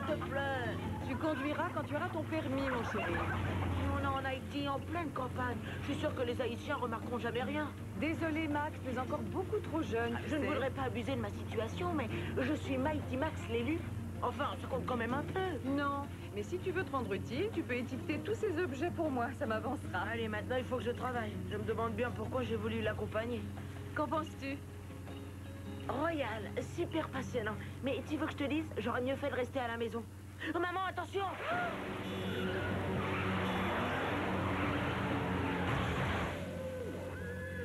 te plaît. Tu conduiras quand tu auras ton permis, mon chéri. On est en Haïti, en pleine campagne. Je suis sûr que les Haïtiens remarqueront jamais rien. Désolé, Max, tu es encore beaucoup trop jeune. Je ne voudrais pas abuser de ma situation, mais je suis Mighty Max l'élu. Enfin, ça compte quand même un peu. Non, mais si tu veux te rendre utile, tu peux étiqueter tous ces objets pour moi, ça m'avancera. Allez, maintenant, il faut que je travaille. Je me demande bien pourquoi j'ai voulu l'accompagner. Qu'en penses-tu? Royal, super passionnant. Mais tu veux que je te dise, j'aurais mieux fait de rester à la maison. Oh, maman, attention!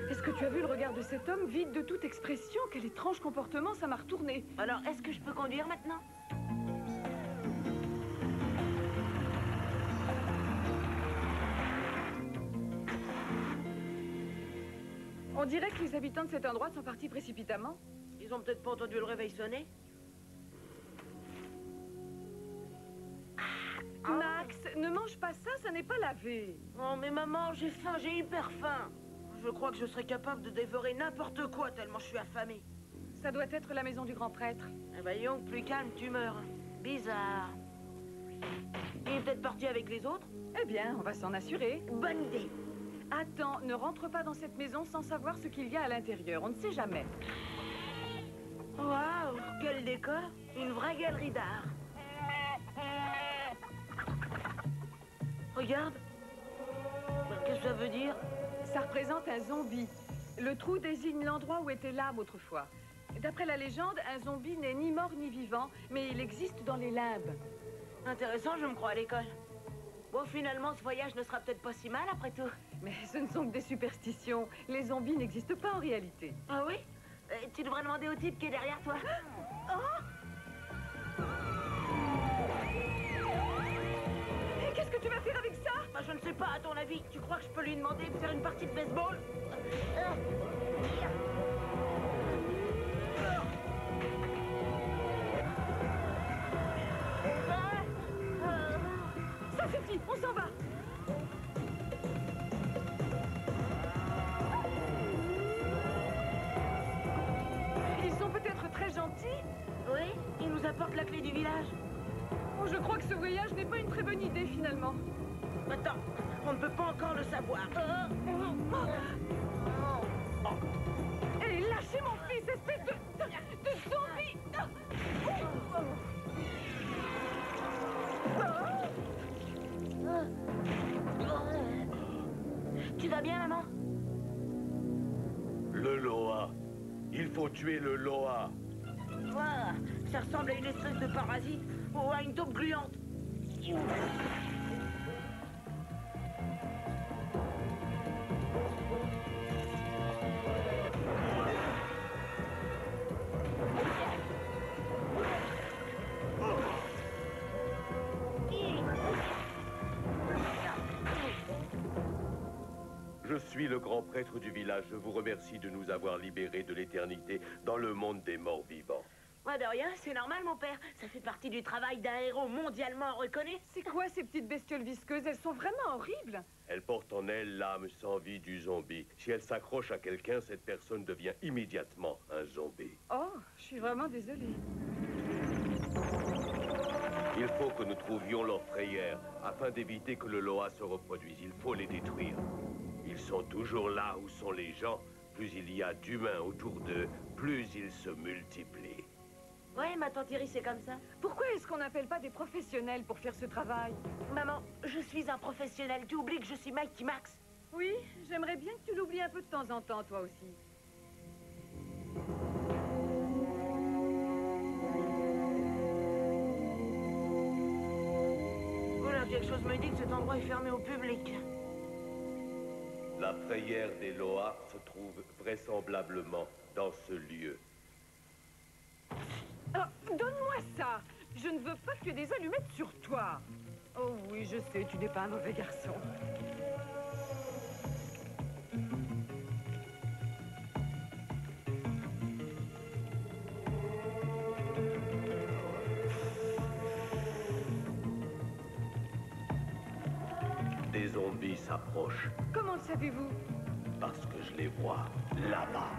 Est-ce que tu as vu le regard de cet homme vide de toute expression? Quel étrange comportement, ça m'a retourné. Alors, est-ce que je peux conduire maintenant? On dirait que les habitants de cet endroit sont partis précipitamment. Ils ont peut-être pas entendu le réveil sonner. Max, ne mange pas ça, ça n'est pas lavé. Oh, mais maman, j'ai faim, j'ai hyper faim. Je crois que je serais capable de dévorer n'importe quoi tellement je suis affamé. Ça doit être la maison du grand prêtre. Eh ben, Young, plus calme, tu meurs. Bizarre. Il est peut-être parti avec les autres? Eh bien, on va s'en assurer. Bonne idée. Attends, ne rentre pas dans cette maison sans savoir ce qu'il y a à l'intérieur. On ne sait jamais. Waouh, quel décor. Une vraie galerie d'art. Regarde. Qu'est-ce que ça veut dire? Ça représente un zombie. Le trou désigne l'endroit où était l'âme autrefois. D'après la légende, un zombie n'est ni mort ni vivant, mais il existe dans les limbes. Intéressant, je me crois à l'école. Bon, finalement, ce voyage ne sera peut-être pas si mal après tout. Mais ce ne sont que des superstitions. Les zombies n'existent pas en réalité. Ah oui? Tu devrais demander au type qui est derrière toi. Et qu'est-ce que tu vas faire avec ça? Bah, je ne sais pas, à ton avis. Tu crois que je peux lui demander de faire une partie de baseball? Ça suffit, on s'en va. Ils sont peut-être très gentils. Oui, il nous apporte la clé du village. Oh, je crois que ce voyage n'est pas une très bonne idée, finalement. Attends, on ne peut pas encore le savoir. Et lâchez mon fils, espèce de zombie! Tu vas bien, maman? Le Loa. Il faut tuer le Loa. Ouah, ça ressemble à une espèce de parasite ou à une taupe gluante. Je suis le grand prêtre du village. Je vous remercie de nous avoir libérés de l'éternité dans le monde des morts vivants. Ouais, de rien, c'est normal, mon père. Ça fait partie du travail d'un héros mondialement reconnu. C'est quoi ces petites bestioles visqueuses? Elles sont vraiment horribles. Elle porte en elle l'âme sans vie du zombie. Si elle s'accroche à quelqu'un, cette personne devient immédiatement un zombie. Oh, je suis vraiment désolée. Il faut que nous trouvions leur frayère afin d'éviter que le Loa se reproduise. Il faut les détruire. Ils sont toujours là où sont les gens. Plus il y a d'humains autour d'eux, plus ils se multiplient. Ouais, ma tante Iris, c'est comme ça. Pourquoi est-ce qu'on n'appelle pas des professionnels pour faire ce travail? Maman, je suis un professionnel. Tu oublies que je suis Mighty Max. Oui, j'aimerais bien que tu l'oublies un peu de temps en temps, toi aussi. Voilà, quelque chose me dit que cet endroit est fermé au public. La frayère des Loa se trouve vraisemblablement dans ce lieu. Alors, donne-moi ça. Je ne veux pas que tu aies des allumettes sur toi. Oh oui, je sais, tu n'es pas un mauvais garçon. Des zombies s'approchent Comment le savez-vous? parce que je les vois là-bas.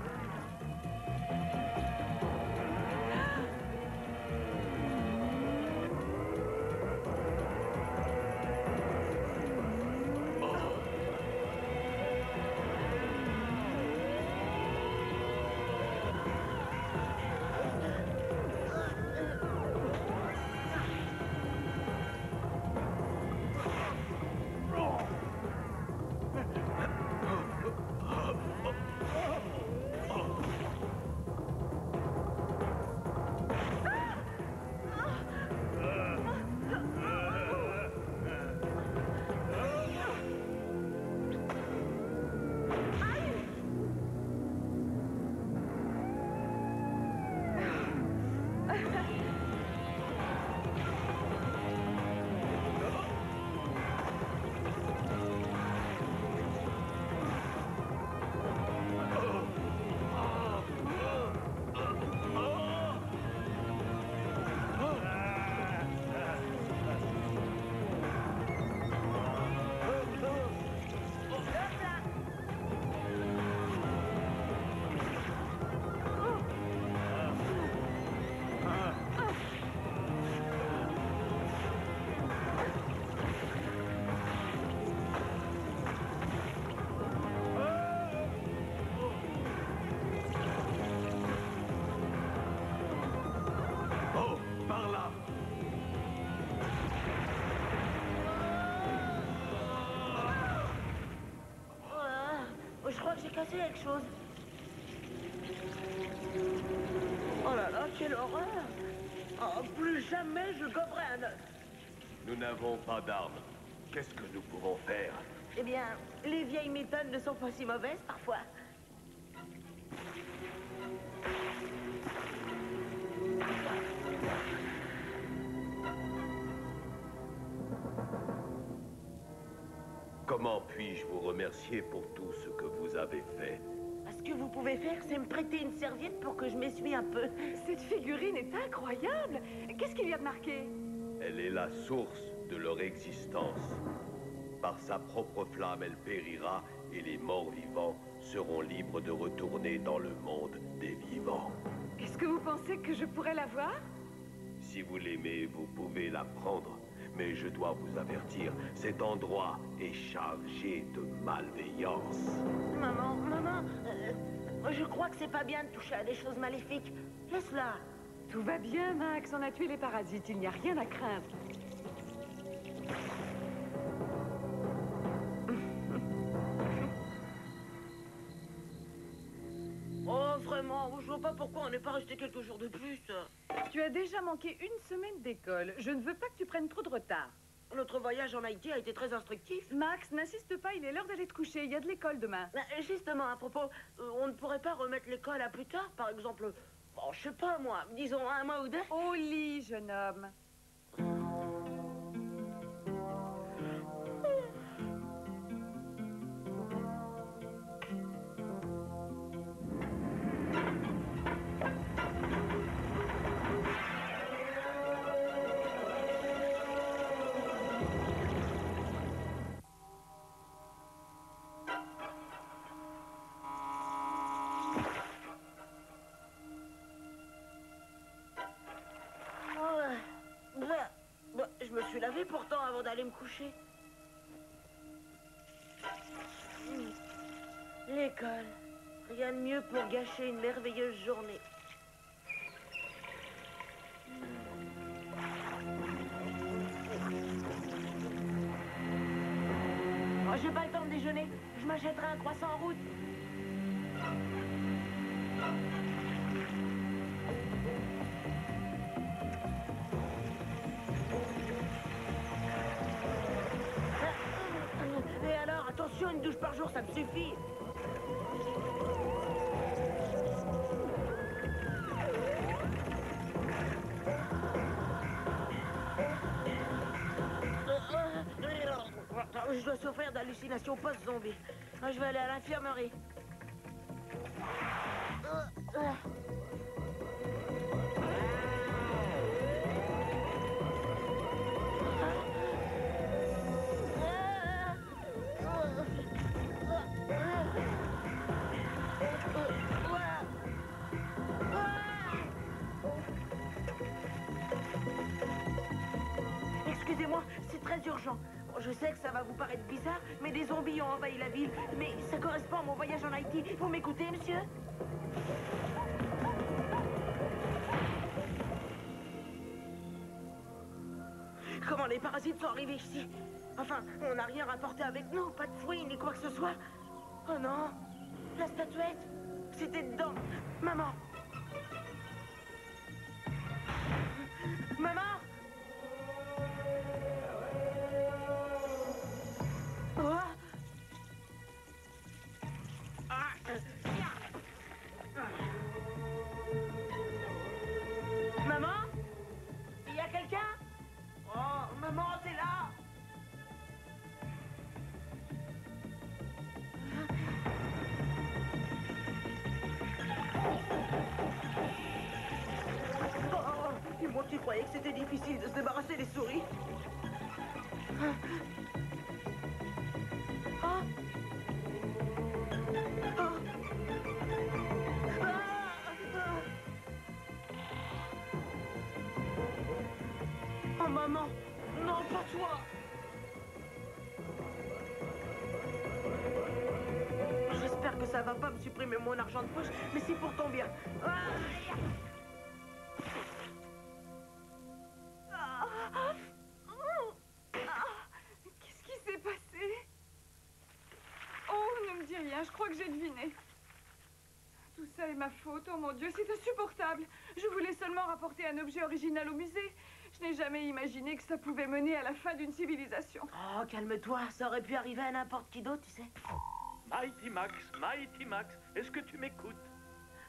Oh, par là! Je crois que j'ai cassé quelque chose. Oh là là, quelle horreur! Oh, plus jamais je goberai un œuf. Nous n'avons pas d'armes. Qu'est-ce que nous pouvons faire? Eh bien, les vieilles méthodes ne sont pas si mauvaises parfois. Comment puis-je vous remercier pour tout ce que vous avez fait? Ce que vous pouvez faire, c'est me prêter une serviette pour que je m'essuie un peu. Cette figurine est incroyable. Qu'est-ce qu'il y a de marqué? Elle est la source de leur existence. Par sa propre flamme, elle périra et les morts vivants seront libres de retourner dans le monde des vivants. Est-ce que vous pensez que je pourrais la voir? Si vous l'aimez, vous pouvez la prendre. Mais je dois vous avertir, cet endroit est chargé de malveillance. Maman, je crois que c'est pas bien de toucher à des choses maléfiques. Laisse-la. Tout va bien, Max. On a tué les parasites. Il n'y a rien à craindre. Oh, vraiment, je vois pas pourquoi on n'est pas resté quelques jours de plus. Tu as déjà manqué une semaine d'école. Je ne veux pas que tu prennes trop de retard. Notre voyage en Haïti a été très instructif. Max, n'insiste pas, il est l'heure d'aller te coucher. Il y a de l'école demain. Justement, à propos, on ne pourrait pas remettre l'école à plus tard, par exemple, bon, je sais pas moi, disons un mois ou deux. Au lit, jeune homme. Je me suis lavé pourtant avant d'aller me coucher. L'école. Rien de mieux pour gâcher une merveilleuse journée. Oh, j'ai pas le temps de déjeuner. Je m'achèterai un croissant en route. Et alors, attention, une douche par jour, ça me suffit. Je dois souffrir d'hallucinations post-zombie. Je vais aller à l'infirmerie. Excusez-moi, c'est très urgent. Je sais que ça va vous paraître bizarre, mais des zombies ont envahi la ville. Mais ça correspond à mon voyage en Haïti. Vous m'écoutez, monsieur? Comment les parasites sont arrivés ici? Enfin, on n'a rien rapporté avec nous, pas de fruits ni quoi que ce soit. Oh non, bête. C'était dedans. Maman. Maman. Oh. Maman? Il y a quelqu'un? Oh, maman, t'es là? Oh, et moi qui croyais que c'était difficile de se débarrasser des souris. Oh. Oh. Oh, maman! Non, pas toi! J'espère que ça va pas me supprimer mon argent de poche, mais c'est pour ton bien. Qu'est-ce qui s'est passé? Oh, ne me dis rien, je crois que j'ai deviné. Tout ça est ma faute, oh mon Dieu, c'est insupportable. Je voulais seulement rapporter un objet original au musée. Je n'ai jamais imaginé que ça pouvait mener à la fin d'une civilisation. Oh, calme-toi, ça aurait pu arriver à n'importe qui d'autre, tu sais. Mighty Max, est-ce que tu m'écoutes?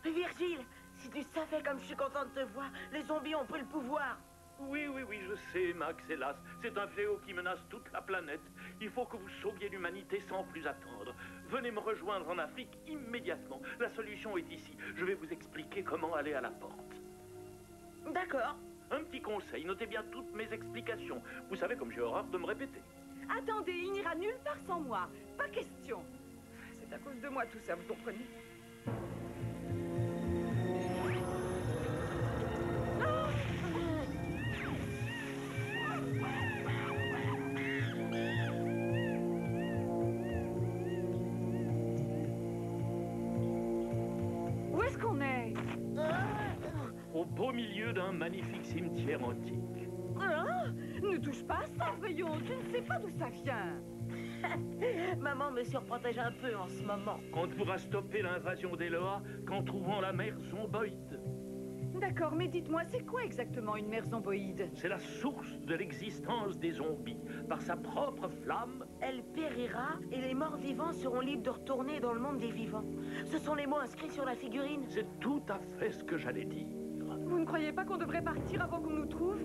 Virgile, si tu savais comme je suis contente de te voir, les zombies ont pris le pouvoir. Oui, je sais, Max, hélas. C'est un fléau qui menace toute la planète. Il faut que vous sauviez l'humanité sans plus attendre. Venez me rejoindre en Afrique immédiatement. La solution est ici. Je vais vous expliquer comment aller à la porte. D'accord. Un petit conseil, notez bien toutes mes explications. Vous savez comme j'ai horreur de me répéter. Attendez, il n'ira nulle part sans moi. Pas question. C'est à cause de moi tout ça, vous comprenez? Où est-ce qu'on est? Au beau milieu d'un magnifique cimetière antique. Hein? Ne touche pas à ça, voyons. Tu ne sais pas d'où ça vient. Maman me surprotège un peu en ce moment. On ne pourra stopper l'invasion des Loa qu'en trouvant la mer zomboïde. D'accord, mais dites-moi, c'est quoi exactement une mer zomboïde? C'est la source de l'existence des zombies. Par sa propre flamme, Elle périra et les morts vivants seront libres de retourner dans le monde des vivants. Ce sont les mots inscrits sur la figurine. c'est tout à fait ce que j'allais dire. Vous ne croyez pas qu'on devrait partir avant qu'on nous trouve?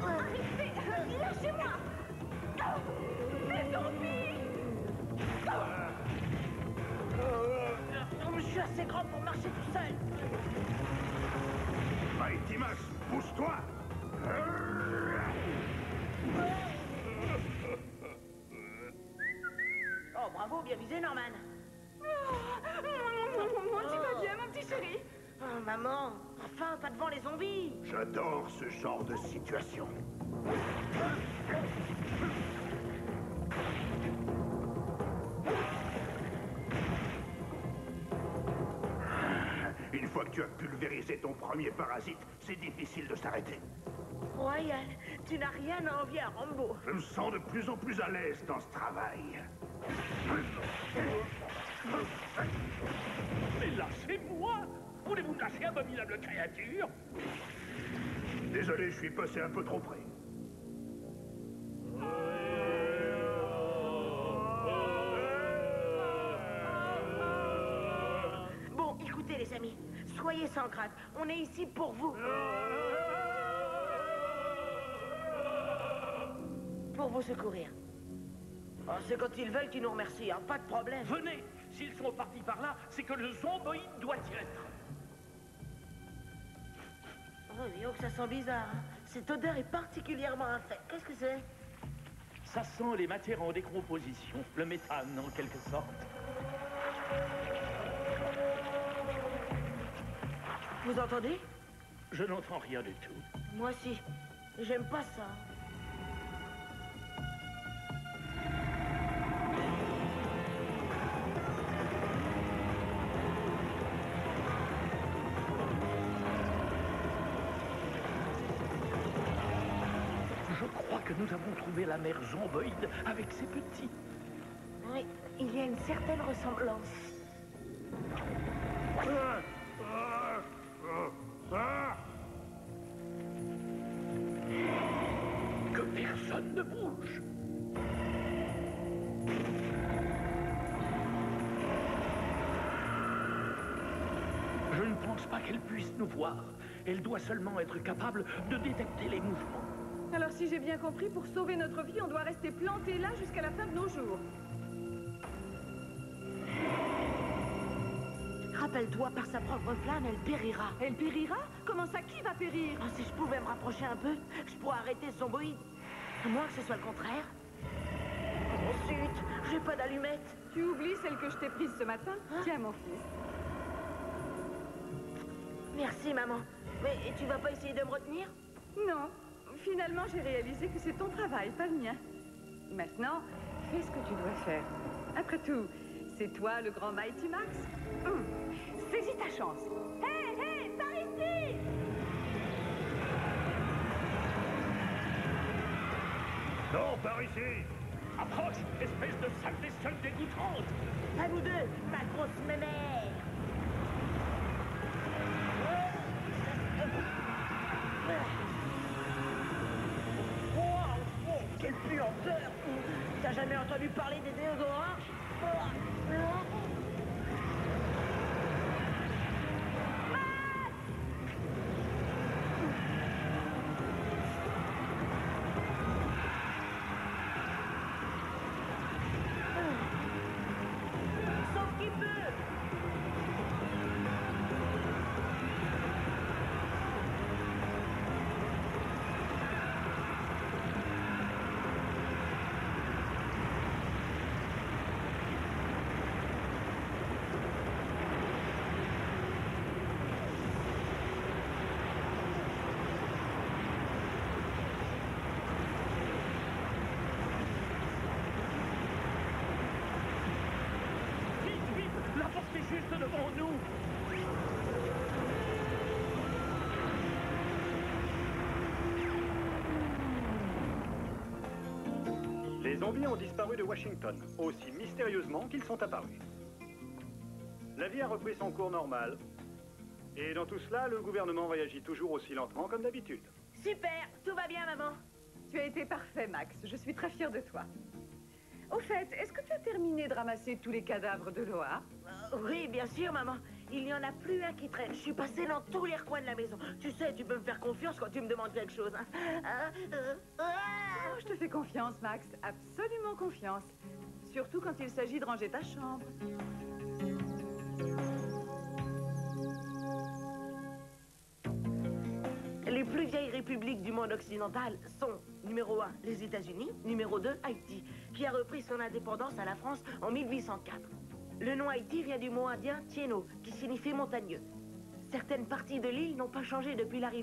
Arrêtez! Lâchez-moi! Les zombies! Je suis assez grand pour marcher tout seul. Mighty Max, pousse-toi! Oh, bravo, bien visé, Norman. Tu vas bien, mon petit chéri? Oh, maman, enfin, pas devant les zombies. J'adore ce genre de situation. Une fois que tu as pulvérisé ton premier parasite, c'est difficile de s'arrêter. Royal, tu n'as rien à envier à Rambo. Je me sens de plus en plus à l'aise dans ce travail. Mais lâchez-moi! Voulez-vous me lâcher, abominable créature? Désolé, je suis passé un peu trop près. Bon, écoutez, les amis, soyez sans crainte. On est ici pour vous. Pour vous secourir. Oh, c'est quand ils veulent qu'ils nous remercient, hein, pas de problème. Venez! S'ils sont partis par là, c'est que le zomboïde doit y être. Oh, dis donc, ça sent bizarre. Hein. Cette odeur est particulièrement infecte. Qu'est-ce que c'est? Ça sent les matières en décomposition, le méthane en quelque sorte. Vous entendez? Je n'entends rien du tout. Moi aussi. J'aime pas ça. que nous avons trouvé la mère zomboïde avec ses petits. Oui, il y a une certaine ressemblance. Que personne ne bouge. Je ne pense pas qu'elle puisse nous voir. Elle doit seulement être capable de détecter les mouvements. Alors si j'ai bien compris, pour sauver notre vie, on doit rester planté là jusqu'à la fin de nos jours. Rappelle-toi, par sa propre flamme, elle périra. Elle périra? Comment ça? Qui va périr? Oh, si je pouvais me rapprocher un peu, je pourrais arrêter ce zomboïde. À moins que ce soit le contraire. Oh, zut, j'ai pas d'allumette. Tu oublies celle que je t'ai prise ce matin? Hein? Tiens, mon fils. Merci, maman. Mais tu vas pas essayer de me retenir? Non. Finalement, j'ai réalisé que c'est ton travail, pas le mien. Maintenant, fais ce que tu dois faire. Après tout, c'est toi le grand Mighty Max. Saisis ta chance. Hé, hé, par ici! Non, par ici. Approche, espèce de sale bestiole dégoûtante. À vous deux, ma grosse mémère. Wow, quelle puanteur! T'as jamais entendu parler des déodorants? Sauf qu'il peut! Vite, vite, la porte est juste devant nous. Les zombies ont disparu de Washington, aussi mystérieusement qu'ils sont apparus. La vie a repris son cours normal. Et dans tout cela, le gouvernement réagit toujours aussi lentement comme d'habitude. Super, tout va bien, maman. Tu as été parfait, Max. Je suis très fière de toi. Au fait, est-ce que tu as terminé de ramasser tous les cadavres de Loa? Oui, bien sûr, maman. Il n'y en a plus un qui traîne. Je suis passée dans tous les recoins de la maison. Tu sais, tu peux me faire confiance quand tu me demandes quelque chose. Hein. Oh, je te fais confiance, Max. Absolument confiance. Surtout quand il s'agit de ranger ta chambre. Les plus vieilles républiques du monde occidental sont numéro 1, les États-Unis, numéro 2, Haïti, qui a repris son indépendance à la France en 1804. Le nom Haïti vient du mot indien Tieno, qui signifie montagneux. Certaines parties de l'île n'ont pas changé depuis l'arrivée.